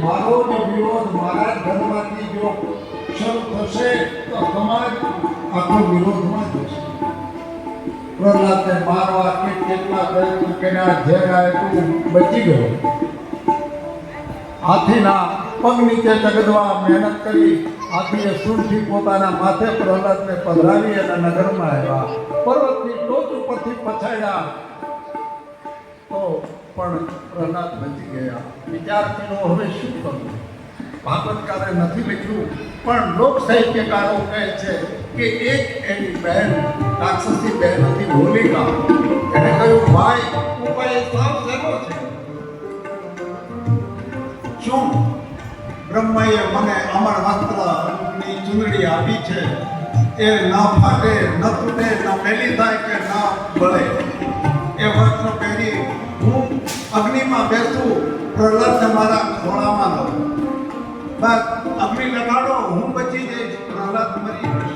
મારો જે વિરોધ મારા ઘરમાંથી જો શરૂ થશે તો સમાજ આખો વિરોધમાં જશે. પ્રહલાદને મારવા કેટલા પ્રયત્ન કર્યા, ઝેર આપ્યું, બચી ગયો. હાથીના પગ નીચે ચગદવા મહેનત કરી હાથીએ સૂરથી પોતાના માથે પ્રહલાદને પધરાવી અને નગરમાં આવ્યા. પર્વતની ટોચ ઉપરથી પછાડ્યા તો પણ પ્રહલાદ બચી ગયા. વિચાર કર્યો હવે શું કરવું. ભાગવતકારે નથી લખ્યું પણ લોક સાહિત્યકારો કહે છે કે એક એની બહેન રાક્ષસી બહેન હતી હોલિકા. એને કહ્યું ભાઈ ઉપાય સાવ સહેલો છે. શું? બ્રહ્માએ મને અમર વસ્ત્રની ચૂંદડી આપી છે, એ ન ફાટે, ન તૂટે, ન મેલી થાય કે ન બળે. એ વસ્ત્ર પહેરી હું અગ્નિમાં બેસું, પ્રહલાદને મારા ખોળામાં લઉં. બસ અગ્નિ લગાડો, હું બચી જઈશ, પ્રહલાદ મરી જશે.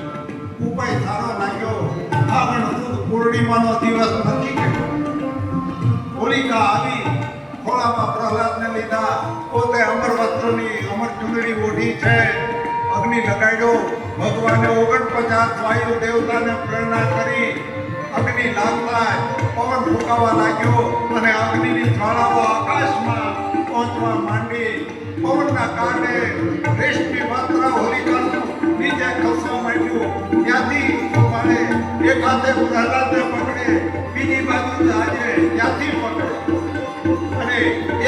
ઉપાય સારો લાગ્યો. ફાગણ સુદ પૂર્ણિમાનો દિવસ નક્કી કર્યો. હોલિકા આવી ખોળામાં પ્રહલાદને લીધા. પોતે અમર વસ્ત્રની અમર ચૂંદડી ઓઢી છે. અગ્નિ લગાડ્યો. ભગવાને 49 વાયુ દેવતાને પ્રેરણા કરી. અગ્નિ લાગતા પવન ફૂંકાવા લાગ્યો અને અગ્નિની જ્વાળાઓ આકાશમાં પહોંચવા માંડી. પવનના કારણે રેશમી વસ્ત્ર હોલિકાનું નીચે ખસવા માંડ્યું. ત્યાંથી મારે એક હાથે પ્રહલાદને પકડે, બીજી બાજુ આજે ત્યાંથી પકડે અને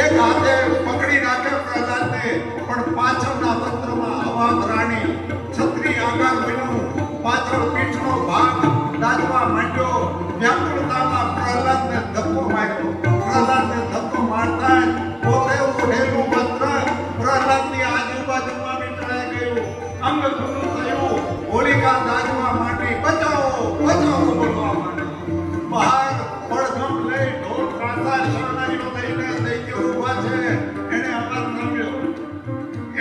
એક હાથે પકડી રાખે પ્રહલાદને, પણ પાછળના વસ્ત્રમાં અવાગ રાણી છત્રી આકાર બન્યું. પાછળ પીઠનો ભાગ દાજવા માંડ્યો. વ્યાકુળતામાં પ્રહલાદને ધક્કો માર્યો. પ્રહલાદને ધક્કો મારતા જ પોતે ઓઢેલું વસ્ત્ર પ્રહલાદની આજુબાજુમાં વીંટળાઈ ગયું. અંગ ખુલ્લું થયું. હોલિકા દાજવા માંડી. બચાવો બચાવો બોલવા માંડી. બહાર પડઘમ લઈ ઢોલ ત્રાસા શરણાઈઓ લઈને દૈત્યો ઊભા છે. એને અવાજ સાંભળ્યો.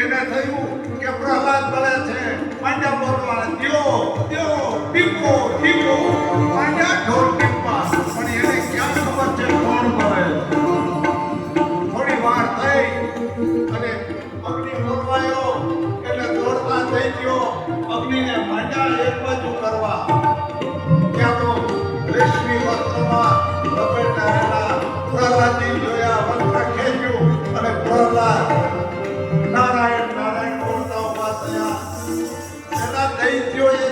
એને થયું કે પ્રહલાદ બળે છે. પાંડા બોલવા દ્યો દ્યો, ટીપો ટીપો, પાંડા ઢોલ ટીપા. પણ એને ક્યાં ખબર છે કોણ બળે. થોડી વાર થઈ અને અગ્નિ બોલવાયો એટલે દોડતા દૈત્યો અગ્નિને પાંડા એક બાજુ કરવા. ત્યાં તો રેશમી વસ્ત્રમાં લપેટાયેલા પ્રહલાદજી જોયા. વસ્ત્ર ખેંચ્યું અને પ્રહલાદ નારાયણ નારાયણ બોલતા ઉભા થયા. એના દૈત્યોએ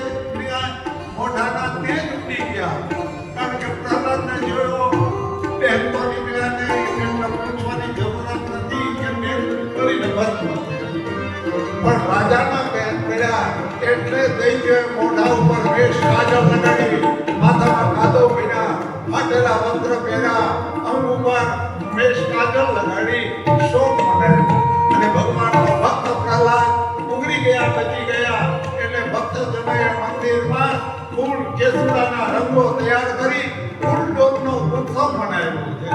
મોઢાના તેજ ઉડી ગયા. કારણ કે પ્રહલાદને જોયો. બેન તો નીકળ્યા નહીં. એમને પૂછવાની જરૂરત નથી કે બેન કરીને ભસ્મ. પણ રાજાના બેન પડ્યા એટલે દૈત્યોએ મોઢા ઉપર વેશ કાજળ લગાડી, માથામાં કાદો પીડ્યા, ફાટેલા વસ્ત્ર પહેર્યા, અંગ ઉપર વેશ કાજળ લગાડી શોક મનાવ્યો. અને ભગવાનનો ભક્ત પ્રહલાદ ઉગરી ગયા, બચી ગયા. એટલે ભક્ત જનોએ મંદિરમાં ફૂલ કેસુડાના રંગો તૈયાર કરી ફૂલડોકનો ઉત્સવ મનાવ્યો છે.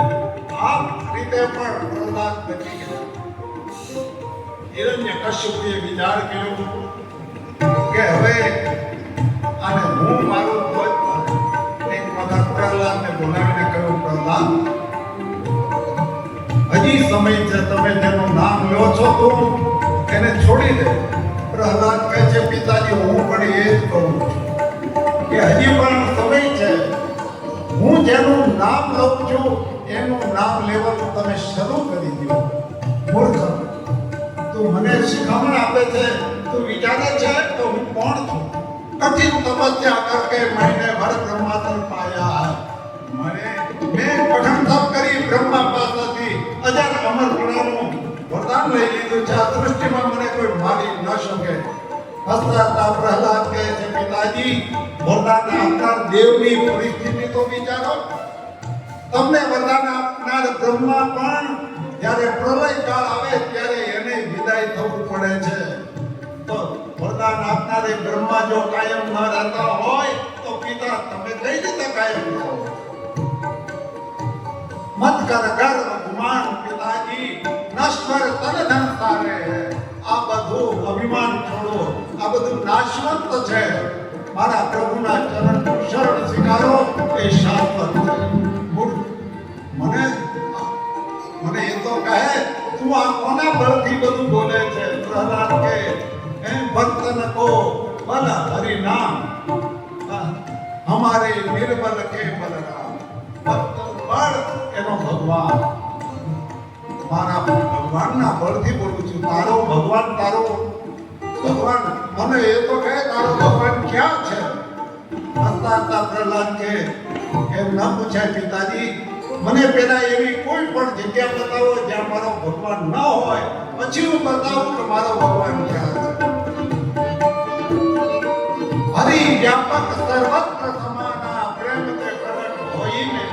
આ રીતે પણ પ્રહલાદ બચી ગયા. હિરણ્યકશ્યપુએ વિચાર કર્યો કે હવે આને હું મારું ધ્વજ. એક વખત પ્રહલાદને બોલાવીને કહ્યું, પ્રહલાદ હજી સમય છે, તમે જેનું નામ લો છો તું એને છોડી દે. પ્રહલાદ કહે છે, પિતાજી હું પણ એ જ કહું છું કે હજી પણ સમય છે. હું જેનું નામ લઉં છું એનું નામ લેવાનું તમે શરૂ કરી દો. મૂર્ખ, તું મને શિખામણ આપે છે, તું વિચારે છે તો હું કોણ છું? कठिन तपस्या करके मैंने भर ब्रह्मास्त्र पाया है। मैं कठिन तप करी ब्रह्मा पासेથી અજર અમર ગુણોનું વરદાન લઈ લીધું છે। આ દૃષ્ટિમાં મને કોઈ મારી ન શકે। હસતા પ્રહલાદ કહે છે, પિતાજી વરદાન આપનાર દેવની પરિસ્થિતિ તો વિચારો। તમને વરદાન આપનાર બ્રહ્મા પણ જ્યારે પ્રલય કાળ આવે ત્યારે એને વિદાય થવું પડે છે। તો વરદાન આપનારે બ્રહ્મા જો કાયમ ન રહેતા હોય તો પિતા તમે કઈ રીતે કાયમ રહો? मत कर गर्व गुमान पिताजी, नश्वर तन धन सारे है। आ बधु अभिमान छोड़ो, आ बधु नाशवंत छे। मारा प्रभुना चरण शरण स्वीकारो ए शाश्वत है। मने मने ये तो कहे तू आ कोना बळथी बधु बोले छे? प्रहलाद के भक्तन को बल हरि नाम, हमारे निर्बल के बलराम। भक्त बळ એનો ભગવાન, મારા ભગવાનના બળથી બોલું છું। તારો ભગવાન મને એ તો કહે તારો ભગવાન ક્યાં છે? હસતા પ્રહલાદ કે એમ ન પૂછાય પિતાજી, મને પેલા એવી કોઈ પણ જગ્યા બતાવો જ્યાં મારો ભગવાન ન હોય, પછી હું બતાવું કે મારો ભગવાન ક્યાં છે। હરિ વ્યાપક સર્વત્ર સમાના, પ્રેમ તે પ્રગટ હોઈને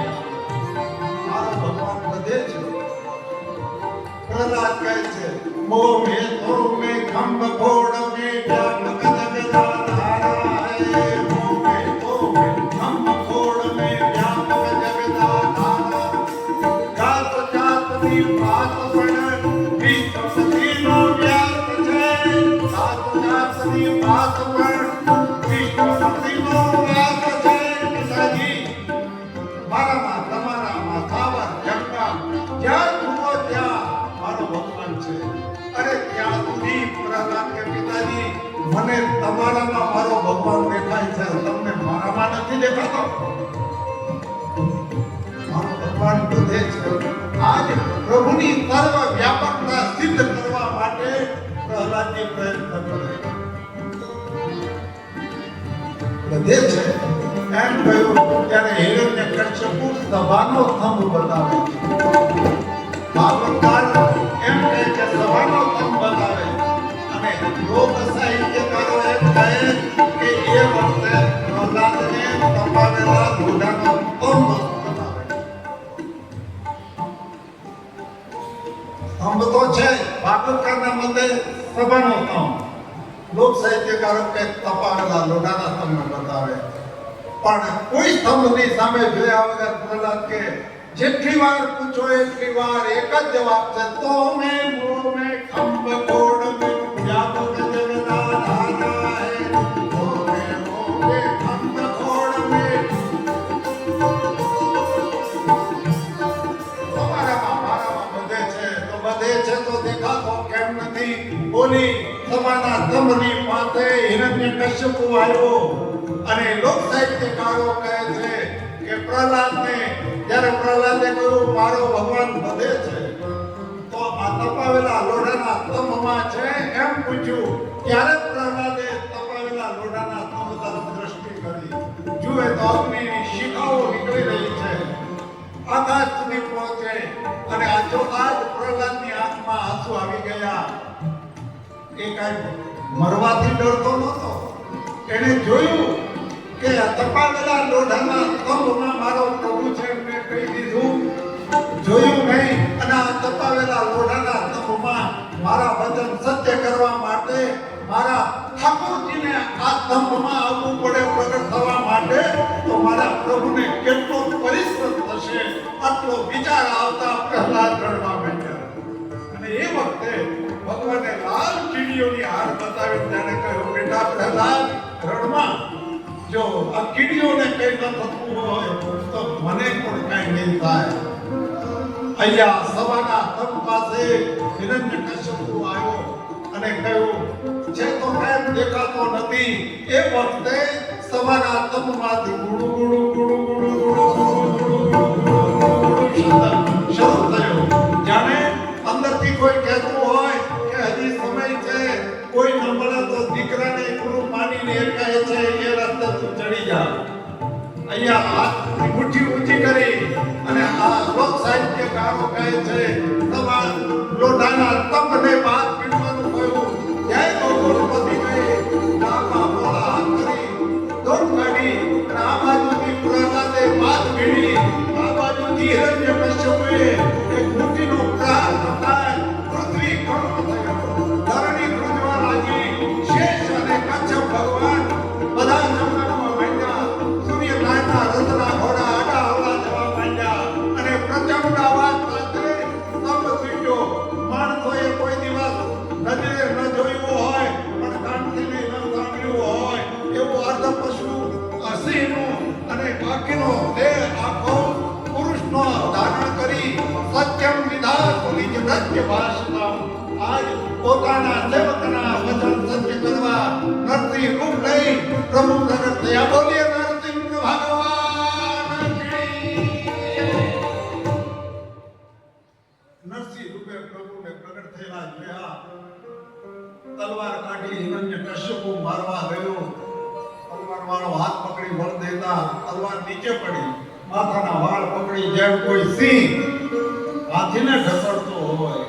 प्रहलाद કહે છે, મોહ મે તો મે ખંભ ઘોડ મે વ્યાપક જગદાધારા હે। મોહ મે તો મે ખંભ ઘોડ મે વ્યાપક જગદાધારા। જાત જાતની વાત પણ વિષ્ણુપતિનો વ્યાપ છે। જાત જાતની વાત પણ વિષ્ણુપતિનો વ્યાપ છે। પિતાજી મારામાં તમારામાં સાવર જંગમ જ્યાં જુઓ ત્યાં મારો ભગવાન છે। અરે ત્યાં સુધી પ્રહલાદ કે પિતાજી મને તમારામાં મારો ભગવાન દેખાય છે, તમને મારામાં નથી દેખાતો? મારો ભગવાન બધે છે। આજ પ્રભુની સર્વ વ્યાપકતા સિદ્ધ કરવા માટે પ્રહલાદજી પ્રયત્ન કરે બધે છે। એમ કહ્યું ત્યારે હિરણ્યકશ્યપુ સભાનો સ્તંભ બતાવે છે। ભાગવતકાર એમ કહે છે સભાનો સ્તંભ બતાવે, અને લોક સાહિત્યકારો એમ કહે કે એ વખતે પ્રહલાદને તપાવેલા લોઢાનો સ્તંભ બતાવે। સ્તંભ તો છે, ભાગવતકારના મતે સભાનો સ્તંભ, લોક સાહિત્યકારો કે તપાવેલા લોઢાના સ્તંભ બતાવે। પણ કોઈ સ્તંભની સામે જોયા વગર પ્રહલાદ કે જેટલી વાર પૂછો એટલી વાર એક જ જવાબ છે, તો મે મોહ મે ખંભ ઘોડ મે વ્યાપક જગદાધારા હે। તો મે મોહ મે ખંભ ઘોડ મે મારામાં બધે છે તો દેખાતો કેમ નથી? બોલી સભાના સ્તંભની પાસે હિરણ્યકશ્યપુ આવ્યો અને લોક સાહિત્યકારો કહે છે કે પ્રહલાદને જ્યારે પ્રહલાદે કહ્યું મારો ભગવાન બધે છે, તો આ તપાવેલા લોઢાના સ્તંભમાં છે એમ પૂછ્યું। ત્યારે પ્રહલાદે તપાવેલા લોઢાના સ્તંભ તરફ દ્રષ્ટિ કરી, જુએ તો અગ્નિની શિખાઓ નીકળી રહી છે, આકાશ સુધી પહોંચે, અને આ જોતા જ પ્રહલાદની આંખમાં આંસુ આવી ગયા। એ કાંઈ મરવાથી ડરતો નહોતો, એને જોયું કે તપાવેલા લોઢાના સ્તંભમાં મારો પ્રભુ છે એમને કહી દીધું, જોયું નહીં, અને આ તપાવેલા લોઢાના સ્તંભમાં મારા વચન સત્ય કરવા માટે મારા ઠાકોરજીને આ સ્તંભમાં આવવું પડે પ્રગટ થવા માટે, તો મારા પ્રભુને કેટલો પરિશ્રમ થશે, આટલો વિચાર આવતા પ્રહલાદ રડવા માંડ્યા। અને એ વખતે ભગવાને લાલ કીડીઓની હાર બતાવી ત્યારે કહ્યું, બેટા પ્રહલાદ રડમાં, જો આ કીડીઓને કઈ ન થતું હોય તો મને પણ કઈ નહીં થાય। અહીંયા સભાના સ્તંભ પાસે હિરણ્યકશ્યપુ આવ્યો અને કહ્યું છે તો કેમ દેખાતો નથી? એ વખતે સભાના સ્તંભમાંથી ગુડુ ગુડુ ગુડુ ગુડુ ગુડુ શરૂ થયો, જાણે અંદરથી કોઈ કહેતું હોય કે હજી સમય છે, કોઈ ન મળે તો દીકરાને ગુરુ માનીને કહે છે અહીંયા હાથની મુઠ્ઠી ઊંચી કરી અને આ લોક સાહિત્યકારો કહે છે તમારા લોઢાના તપને બાદ પીડવાનું કહ્યું જય ગોકુળપતિ ગઈ નામા બોલા હાથ કરી દોટ કાઢી અને આ બાજુથી પ્રહલાદે બાદ પીડી આ બાજુથી હિરણ્યકશ્યપે એક મુઠ્ઠીનો પ્રહાર થતા પૃથ્વી કણો થયો ધરણી ધ્રુજવા લાગી શેષ અને કચ્છપ ભગવાન બધા જંગલમાં માંડ્યા સૂર્યનારાયણના રથના ઘોડા આડા હવળા જવા માંડ્યા અને પ્રચંડ અવાજ સાથે સ્તંભ થયો માણસોએ કોઈ દિવસ નજરે ન જોયું હોય પણ કાનથી ન સાંભળ્યું હોય એવું અર્ધ પશુ સિંહનું અને બાકીનો દેહ આખો પુરુષનો ધારણ કરી સત્યમ વિધાતુની નૃત્ય ભાષતા આજ પોતાના સેવકના વચન સત્ય કરવા નરસિંહ રૂપ લઈ પ્રભુ પ્રગટ થયા. બોલીએ નરસિંહ ભગવાન નરસિંહ રૂપે પ્રભુને પ્રગટ થયેલા જોયા. તલવાર કાઢી હિરણ્યકશ્યપુ મારવા ગયો. તલવાર વાળો હાથ પકડી વળ દેતા તલવાર નીચે પડી. માથાના વાળ પકડી જેમ કોઈ સિંહ હાથીને ઢસડતો હોય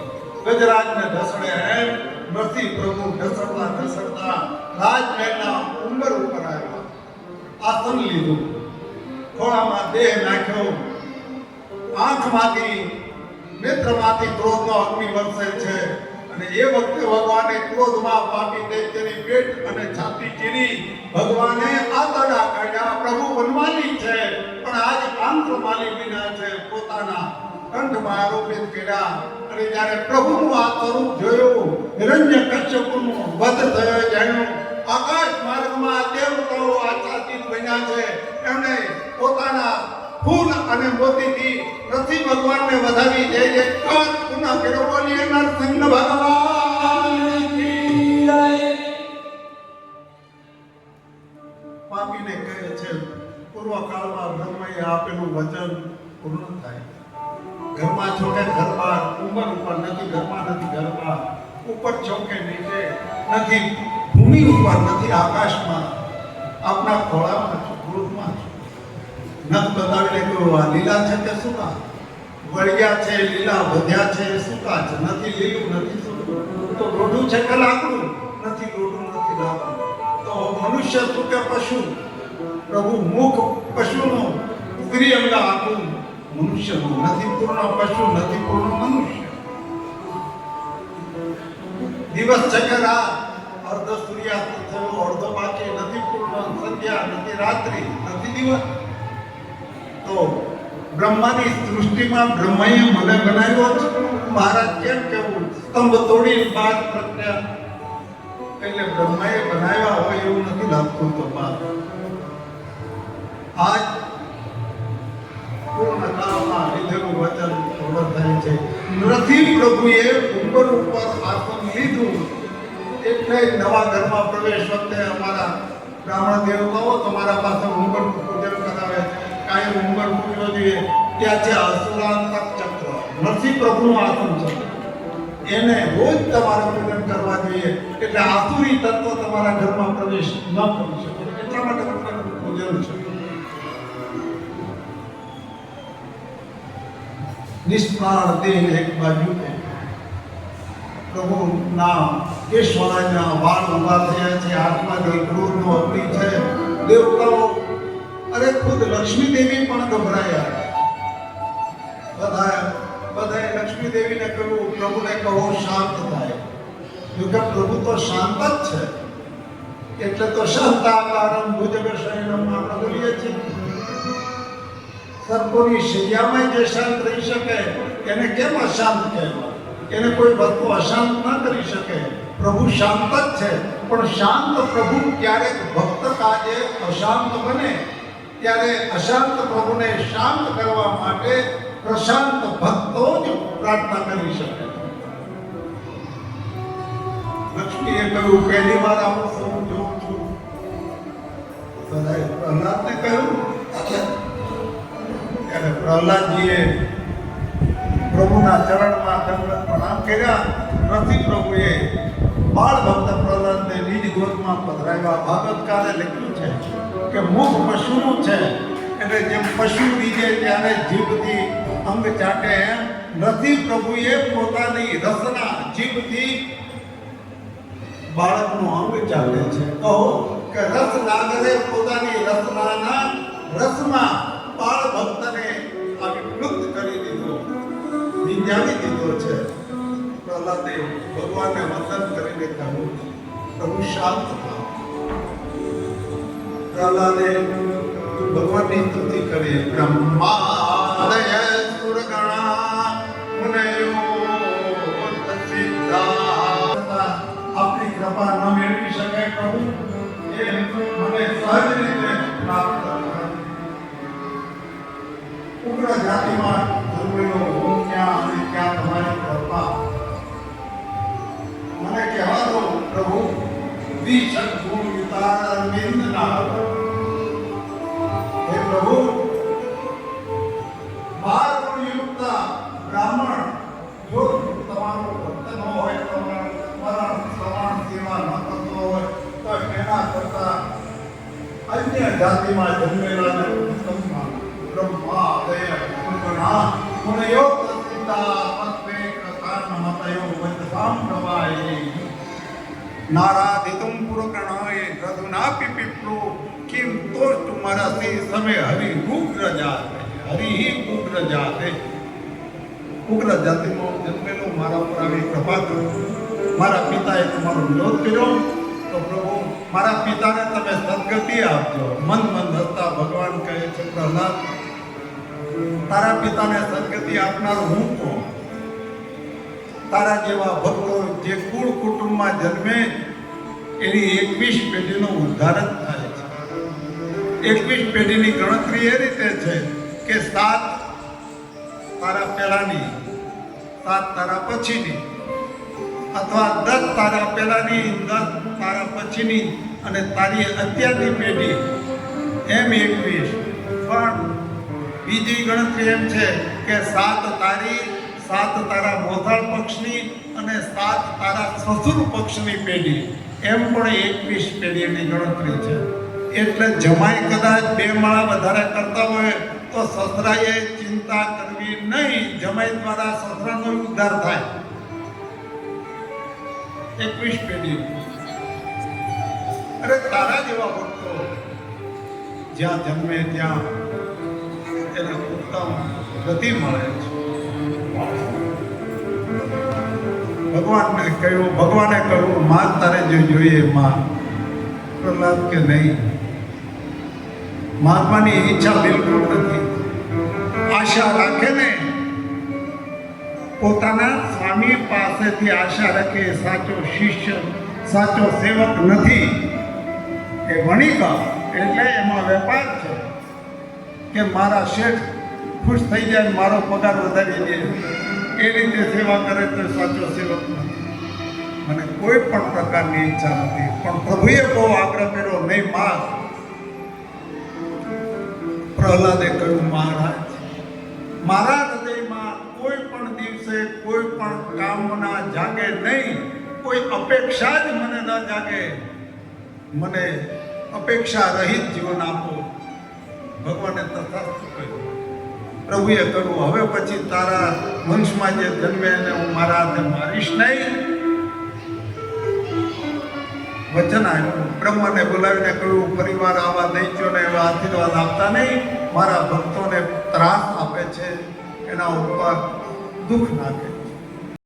ગજરાજને ઢસડે એમ નરસિંહ પ્રભુ ઢસડતા ઢસડતા રાજમહેલના ઉંબર ઉપર આવ્યા. આસન લીધું, ખોળામાં દેહ નાખ્યો. આંખમાંથી નેત્રમાંથી ક્રોધનો અગ્નિ વરસે છે અને એ વખતે ભગવાને ક્રોધમાં પાપી દૈત્યની પેટ અને છાતી ચીરી ભગવાને આતરડા કાઢ્યા. પ્રભુ વનમાલી છે પણ આજ આંતરમાલી વિના છે. પોતાના કંઠમાં આરોપિત કર્યા અને જ્યારે પ્રભુનું આ સ્વરૂપ જોયું હિરણ્યકશ્યપુનો વધ થયો જાણ્યું આકાશ માર્ગમાં દેવતાઓ આચ્છાદિત બન્યા છે. એમણે પોતાના ફૂલ અને મોતીથી નરસિંહ ભગવાનને વધાવી જય જયકાર પુનઃ ફેરો બોલીએ નરસિંહ ભગવાન કી જય. પાપીને કહે છે પૂર્વ કાળમાં બ્રહ્માએ આપેલું વચન પૂર્ણ થાય. ઘરમાં છો કે ઘર બહાર, ઉપર ઉપર નથી ઘરમાં નથી ઘર બહાર, ઉપર છો કે નીચે નથી ભૂમિ ઉપર નથી આકાશમાં, આપના ખોળામાં છો, ક્રોધમાં છો. નખ બતાવીને કહ્યું આ લીલા છે કે સૂકા, વળગ્યા છે લીલા વધ્યા છે સૂકા છે, નથી લીલું નથી સૂકું. તો રોઢું છે કે લાકડું, નથી રોઢું નથી લાકડું. તો મનુષ્ય શું કે પશુ? પ્રભુ મુખ પશુનું, ઉગરી અંગ આખું મનુષ્યનું. નથી પૂર્ણ પશુ, નથી પૂર્ણ મનુષ્ય. દિવસ છે કે રાત, અર્ધ સૂર્યાસ્ત થયો, અર્ધો બાકી, નથી પૂર્ણ સંધ્યા, નથી રાત્રિ, નથી દિવસ. તો બ્રહ્માની સૃષ્ટિમાં બ્રહ્માએ મને બનાવ્યો છે. મહારાજ કેમ કેવું સ્તંભ તોડી બાદ પ્રજ્ઞા એટલે બ્રહ્માએ બનાવ્યા હોય એવું નથી લાગતું. તો બાદ આજ પૂર્ણ કાળમાં લીધેલું વચન પૂર્ણ થાય છે. નરસિંહ પ્રભુએ ઉંબર ઉપર આસન લીધું એટલે નવા ઘરમાં પ્રવેશ વખતે અમારા બ્રાહ્મણ દેવતાઓ તમારા પાસે ઉંબરનું પૂજન કરાવે છે. કાયમ ઉંબર પૂજવો જોઈએ. ત્યાં છે અસુરાંતક ચક્ર, નરસિંહ પ્રભુનું આસન છે, એને રોજ તમારે પૂજન કરવા જોઈએ. એટલે આસુરી તત્વ તમારા ઘરમાં પ્રવેશ ન કરી શકે. એટલા માટે ઉંબરનું પૂજન છે. નિષ્પ્રાણ દેહ એક બાજુ છે. પ્રભુના કેશવરાજના વાળ ઉભા થયા છે. હાથમાંથી ક્રોધનો અગ્નિ છે. દેવતાઓ અરે ખુદ લક્ષ્મી દેવી પણ ગભરાયા. બધાએ લક્ષ્મી દેવીને કહ્યું પ્રભુને કહો શાંત થાય. જોકે પ્રભુ તો શાંત જ છે. એટલે તો શાંતાકારમ ભુજગશયનમ આપણે બોલીએ છીએ. સર્પોની શૈયામાં જે શાંત રહી શકે એને કેમ અશાંત કહેવાય? એને કોઈ વસ્તુ અશાંત ન કરી શકે. પ્રભુ શાંત જ છે. પણ શાંત પ્રભુ ક્યારેક ભક્ત કાજે અશાંત બને ત્યારે અશાંત પ્રભુને શાંત કરવા માટે પ્રશાંત ભક્તો જ પ્રાર્થના કરી શકે. લક્ષ્મીએ કહ્યું પહેલી વાર આવું સ્વરૂપ જોઉં છું. બધાએ પ્રહલાદને કહ્યું. ત્યારે પ્રહલાદજીએ પ્રભુના ચરણમાં દંડવત પ્રણામ કર્યા. નરસિંહ પ્રભુએ બાળ ભક્ત પ્રહલાદને નિજ ગોદમાં પધરાવ્યા. ભાગવતકારે લખ્યું છે કે મુખ પશુનું છે એટલે જેમ પશુ રીજે ત્યારે જીભથી અંગ ચાટે એમ નથી પ્રભુએ પોતાની રસના જીભથી બાળકનું અંગ ચાલે છે. કહો કે રસ નાગરે પોતાની રસનાના રસમાં બાળ ભક્તને અભિપ્લુપ્ત કરી દીધો, વિંજાવી દીધો છે. પ્રહલાદે ભગવાનને વંદન કરીને કહ્યું, પ્રભુ શાંત થાઓ. પ્રહલાદે ભગવાનની સ્તુતિ કરી. બ્રહ્માદય સુરગણા મુનયો સિદ્ધા. આપની કૃપા ન મેળવી શકાય પ્રભુ, એ મને સહજ રીતે પ્રાપ્ત થાય. ઉગ્ર જાતિમાં જન્મેલો હું ક્યાં અને ક્યાં તમારી કૃપા. મને કહેવા દો પ્રભુ, વિષદગુણ વિતારવિંદ ના. હે પ્રભુ, 12 ગુણયુક્ત બ્રાહ્મણ જો તમારો ભક્ત ન હોય, તમારા સ્મરણ સેવા ન કરતો હોય, તો એના કરતા અન્ય જાતિમાં જન્મેલાને ઉત્તમમાં બ્રહ્માદય ગુણગણા ગુણયો પ્રસિદ્ધા તત્વે કથાન મતયો વચસામ પ્રવાહી. નારાધિતુમ પુરકણાય રઘુનાપી પીપળો કિમ તોષ્ટુ મરસી સમે હરિ ઉગ્ર જાતે. હરિ ઉગ્ર જાતે. ઉગ્ર જાતિમાં જન્મેલો મારા ઉપર આવી કૃપા કરો. મારા પિતાએ તમારો વિરોધ કર્યો તો પ્રભુ મારા પિતાને તમે સદગતિ આપજો. મન હસતા ભગવાન કહે છે, પ્રહલાદ, તારા પિતાને સદગતિ આપનાર હું કોણ? તારા જેવા ભક્તો જે કુળ કુટુંબમાં જન્મે એની 21 પેઢીનો ઉદ્ધાર જ થાય છે. 21 પેઢીની ગણતરી એ રીતે છે કે 7 તારા પહેલાની, 7 તારા પછીની, અથવા 10 તારા પહેલાની, 10 તારા પછીની અને તારી અત્યારની પેઢી, એમ 21. પણ બીજી ગણતરી એમ છે કે 7 તારી, 7 તારા મોધાળ પક્ષની અને 7 તારા સસુર પક્ષની પેઢી, એમ પણ 21 પેઢીની ગણતરી છે. એટલે જમાઈ કદાચ 2 માળા વધારે કરતા હોય તો સસરાએ ચિંતા કરવી નહીં. જમાઈ દ્વારા સસરાનો ઉદ્ધાર થાય. 21 પેઢી. અરે તારા જેવા ભક્તો જ્યાં જન્મે ત્યાં એને ઉત્તમ ગતિ મળે છે. ભગવાને કહ્યું, માં તારે જે જોઈએ માં. પ્રહલાદ કે નહીં, માગવાની ઈચ્છા બિલકુલ નથી. આશા રાખે ને પોતાના સ્વામી પાસેથી આશા રાખે સાચો શિષ્ય, સાચો સેવક નથી. એ વણિકા એટલે એમાં વેપાર છે કે મારા શેઠ ખુશ થઈ જાય, મારો પગાર વધારી દે, એ રીતે સેવા કરે તો સાચો સેવક નથી. મને કોઈ પણ પ્રકારની ઈચ્છા નથી. પણ પ્રભુએ બહુ આગ્રહ કર્યો, નહીં માગ. પ્રહલાદે કહ્યું, મહારાજ, મારા હૃદયમાં કોઈ પણ દિવસે કોઈ પણ કામના જાગે નહીં, કોઈ અપેક્ષા જ મને ન જાગે. મને અપેક્ષા રહિત જીવન આપો. ભગવાને તથાસ્તુ કહ્યું. પ્રભુએ કહ્યું, હવે પછી તારા વંશમાં જે જન્મે એને હું મારા હાથે મારીશ નહીં. વચન આપ્યું. બ્રહ્મને બોલાવીને કહ્યું, પરિવાર આવા દૈત્યોને એવા આશીર્વાદ આપતા નહીં. મારા ભક્તોને ત્રાસ આપે છે, એના ઉપર દુઃખ નાખે.